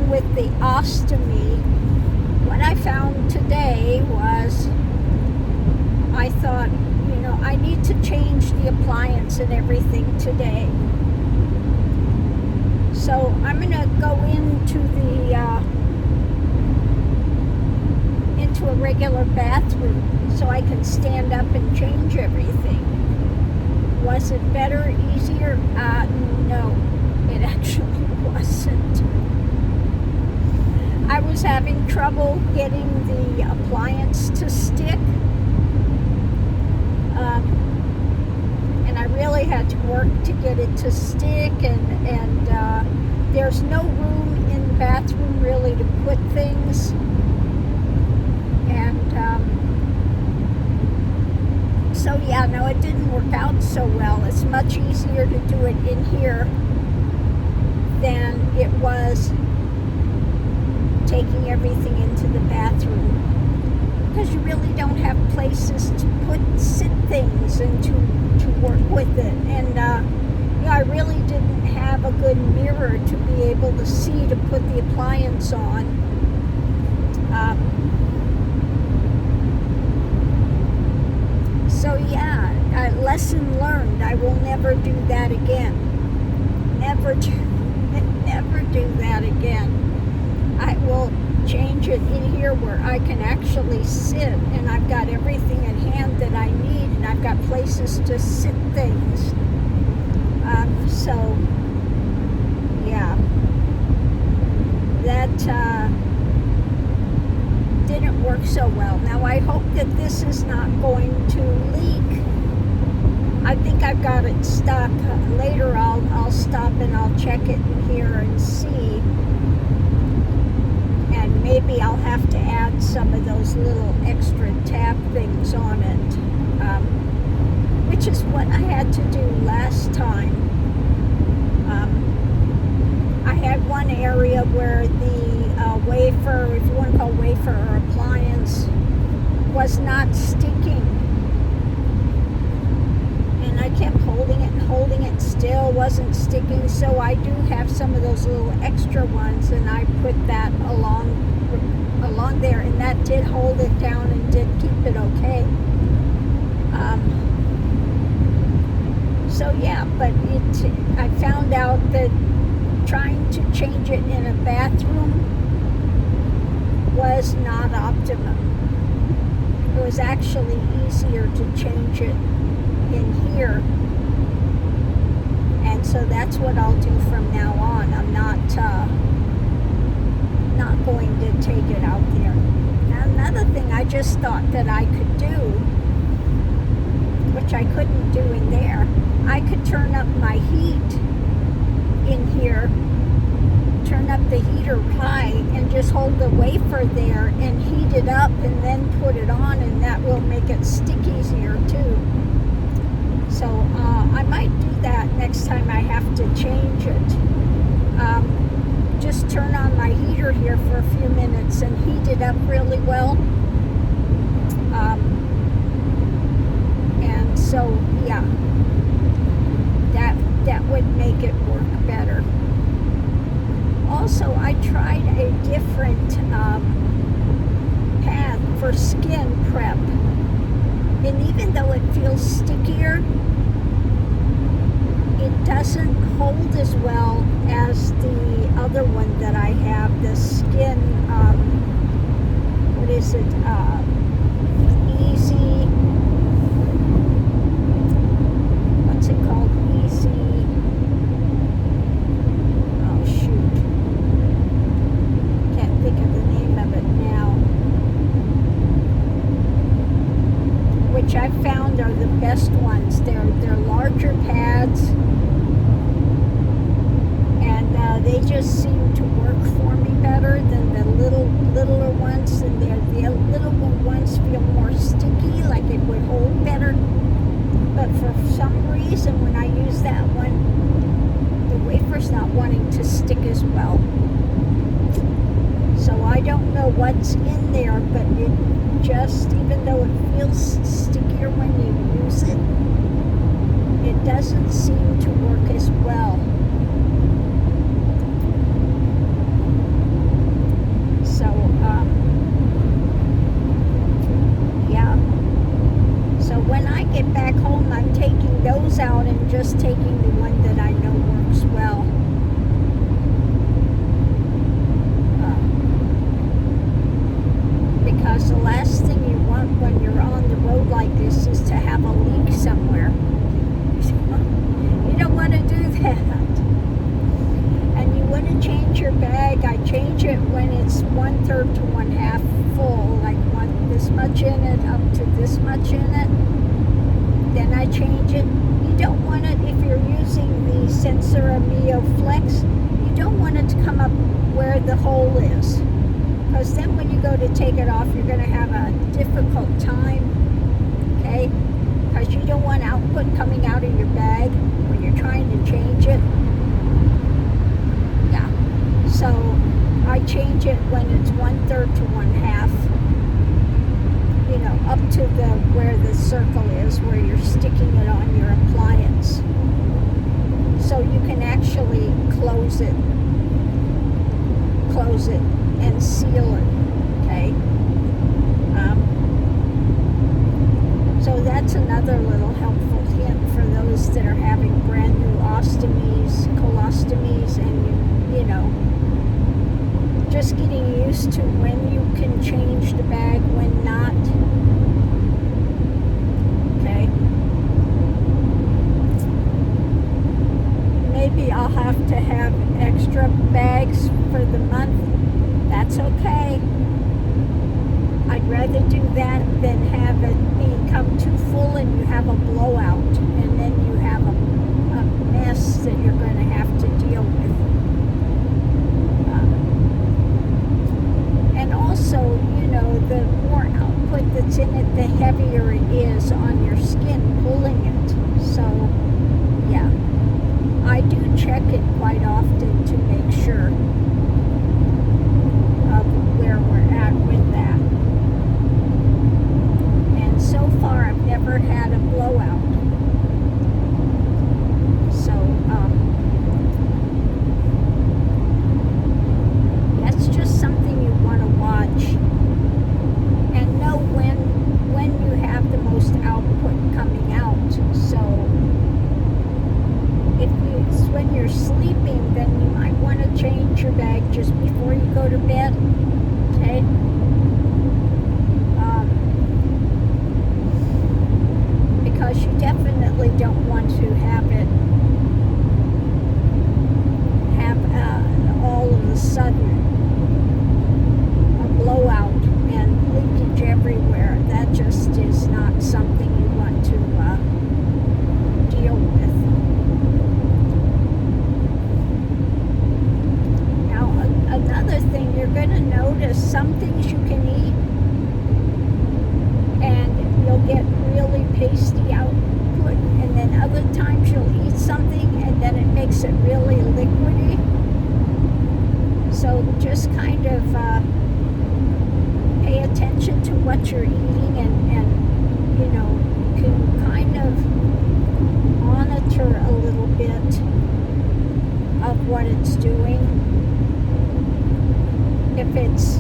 with the ostomy, what I found today was, I thought, I need to change the appliance and everything today. So I'm going to go into a regular bathroom so I can stand up and change everything. Was it better, easier? No, it actually wasn't. I was having trouble getting the appliance to stick. And I really had to work to get it to stick, and there's no room in the bathroom really to put things. And so yeah, no, it didn't work out so well. It's much easier to do it in here than it was taking everything into the bathroom, because you really don't have places to sit things and to work with it. And I really didn't have a good mirror to be able to see to put the appliance on. So yeah, lesson learned. I will never do that again. Never do that again. I will change it in here where I can actually sit, and I've got everything at hand that I need, and I've got places to sit things. So yeah, that didn't work so well. Now I hope that this is not going to leak. I think I've got it stuck. Later I'll stop and I'll check it in here and see. And maybe I'll have to add some of those little extra tab things on it, which is what I had to do last time. I had one area where the wafer, if you want to call wafer or appliance, was not sticking. And I kept holding it, still wasn't sticking. So I do have some of those little extra ones, and I put that along there, and that did hold it down and did keep it okay. So yeah, but I found out that trying to change it in a bathroom was not optimum. It was actually easier to change it in here, and so that's what I'll do from now on. I'm not going to take it out there. Now, another thing I just thought that I could do, which I couldn't do in there, I could turn up my heat in here, turn up the heater high, and just hold the wafer there and heat it up and then put it on, and that will make it stick easier too. So I might do that next time I have to change it. Just turn on my heater here for a few minutes and heat it up really well. And so yeah, that would make it work better. Also, I tried a different pad for skin prep, and even though it feels stickier, it doesn't hold as well as the other one that I have, the skin, what is it, Easy, what's it called, Easy, oh shoot, can't think of the name of it now, which I found are the best ones. They're larger pads, and they just seem to work for me better than the littler ones. And the little ones feel more sticky, like it would hold better. But for some reason, when I use that one, the wafer's not wanting to stick as well. So I don't know what's in there, but it just, even though it feels stickier when you use it, it doesn't seem to work as well. And you want to change your bag. I change it when it's 1/3 to 1/2 full, like this much in it up to this much in it. Then I change it. You don't want it, if you're using the Sensora Mio Flex, you don't want it to come up where the hole is. Because then when you go to take it off, you're going to have a difficult time, okay? Because you don't want output coming out of your bag when you're trying to change it. Yeah, so I change it when it's 1/3 to 1/2, you know, up to where the circle is, where you're sticking it on your appliance. So you can actually close it and seal it, okay? So that's another little helpful hint for those that are having brand new ostomies, colostomies, and you know, just getting used to when you can change the bag, when not. Okay. Maybe I'll have to have extra bags for the month. That's okay. I'd rather do that than have it become too full and you have a blowout, and then you have a mess that you're going to have to deal with. And also, you know, the more output that's in it, the heavier it is on your skin pulling it. So, yeah, I do check it quite often to make sure of where we're at with that. And so far, I've never had a blowout. So, that's just something you want to watch and know when you have the most output coming out. So, if it's when you're sleeping, then you might want to change your bag just before you go to bed. Okay? Because you definitely don't want to have it all of a sudden a blowout and leakage everywhere. That just is not something you want to deal with. Now, another thing, you're going to notice some things you can eat and you'll get really pasty output, and then other times you'll eat something and then it makes it really liquidy. So just kind of pay attention to what you're eating, and you know, you can kind of monitor a little bit of what it's doing. If it's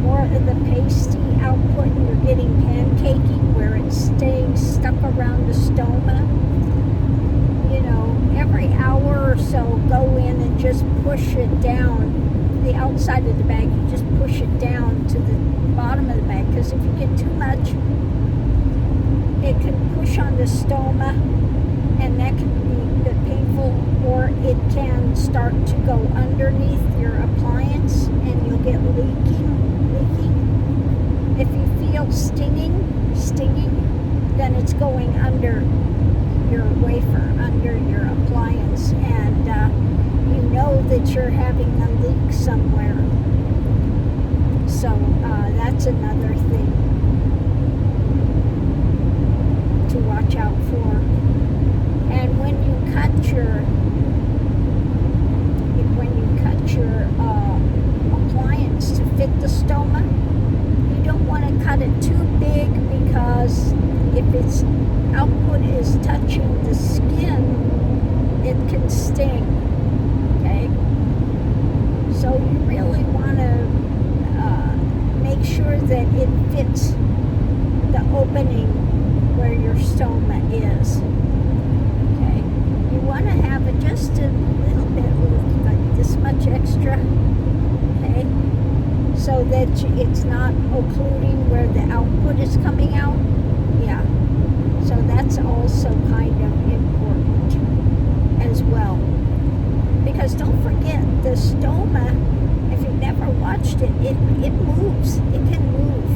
more of the pasty output and you're getting pancaking where it's staying stuck around the stoma, you know, every hour or so go in and just push it down the outside of the bag. You just push it down to the bottom of the bag, because if you get too much, it can push on the stoma and that can be a bit painful, or it can start to go underneath your appliance and you'll get leaking. If you feel stinging, then it's going under your wafer, under your appliance, and you know that you're having a leak somewhere. So that's another thing to watch out for. And when you cut your appliance to fit the stoma, you don't want to cut it too big, because if its output is touching the skin, it can sting. Okay? So you really want to make sure that it fits the opening where your stoma is. Okay? You want to have it just a little bit, like this much extra. Okay? So that it's not occluding where the output is coming out. Yeah. So that's also kind of important as well. the stoma, if you've never watched it, it moves. It can move,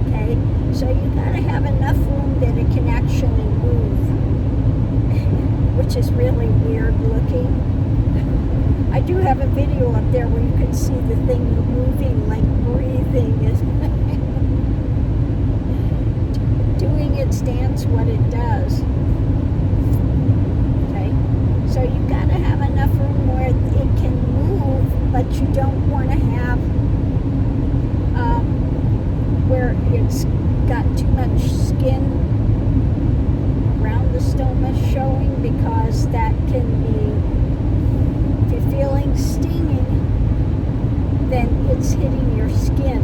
okay? So you gotta have enough room that it can actually move, which is really weird looking. I do have a video up there where you can see the thing moving, like breathing. Doing its dance, what it does. Okay, so you gotta have enough room where it can move, but you don't want to have where it's got too much skin around the stoma showing, because that can be, if you're feeling stinging, then it's hitting your skin.